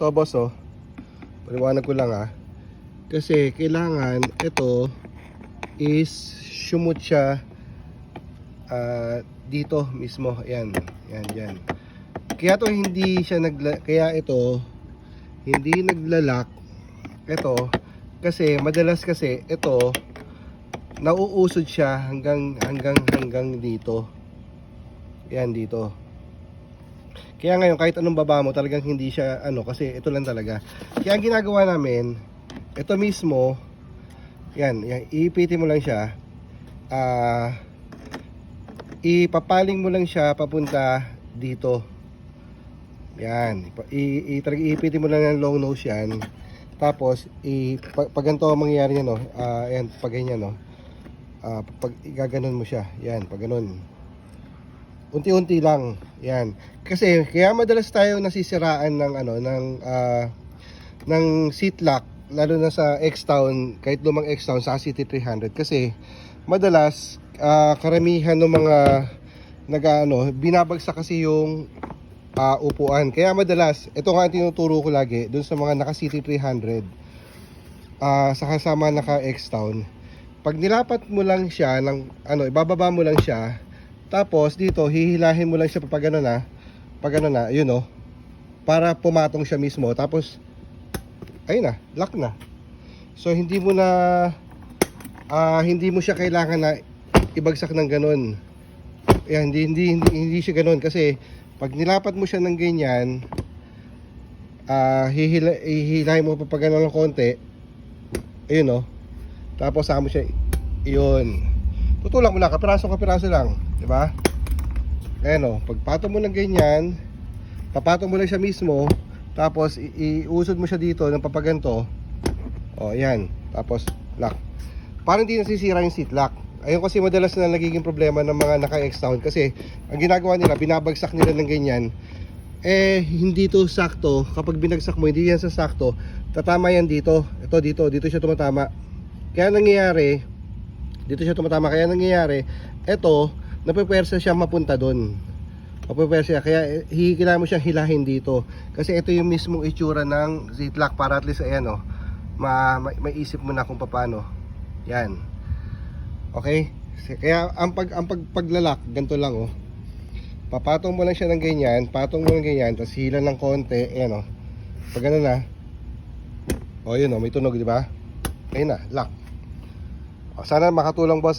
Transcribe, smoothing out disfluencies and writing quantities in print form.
Ito boss oh. Paliwanag ko lang kasi kailangan ito is sumut siya dito mismo. Ayan. Yan. Kaya to hindi siya kaya ito hindi naglalak. Ito kasi madalas kasi ito nauusod siya hanggang dito. Yan dito. Kaya ngayon kahit anong baba mo talagang hindi siya kasi ito lang talaga. Kaya ang ginagawa namin, ito mismo, yan iipitin mo lang siya. Ipapaling mo lang siya papunta dito. Yan, iipitin mo lang ng long nose yan. Tapos pag ganito ang mangyayari niya ayan, pag ganyan pag igaganon mo siya, yan, pag ganon. Unti-unti lang, yan. Kasi kaya madalas tayo nasisiraan ng ng seat lock, lalo na sa X-Town, kahit lumang X-Town sa City 300 kasi madalas karamihan ng mga binabagsak kasi yung upuan. Kaya madalas, ito nga ang tinuturo ko lagi dun sa mga naka City 300 sa kasama naka X-Town. Pag nilapat mo lang siya ng ibababa mo lang siya, tapos dito hihilahin mo lang siya pag gano'n na, yun para pumatong siya mismo. Tapos ayun na, lock na. So hindi mo siya kailangan na ibagsak ng gano'n. Yan, hindi siya gano'n kasi pag nilapat mo siya ng ganyan, hihilahin mo pa gano'n ng konti. Ayun tapos saka mo siya, yun. Tutulak mo lang, kapiraso lang, di ba? Ayan pagpatong mo ng ganyan, papatong mo lang siya mismo, tapos iusod mo siya dito ng papaganto. Ayan, tapos lock. Para hindi nasisira yung seat lock. Ayun kasi madalas na nagiging problema ng mga naka X-Town kasi ang ginagawa nila, binabagsak nila ng ganyan. Hindi to sakto. Kapag binagsak mo, hindi yan sa sakto. Tatama yan dito. Ito dito siya tumatama. Kaya nangyayari, eto, napepersa siya mapunta doon. Mapepersa siya, kaya kailangan mo siyang hilahin dito. Kasi ito yung mismong itsura ng seat lock para at least ayan maisip mo na kung paano. Yan. Okay? Kaya ang paglalak, ganito lang papatong mo lang siya ng ganyan, tapos hila ng konti, ayan pag gano'n na, yun may tunog, di ba? Ayun na, lock. Sana makatulong boss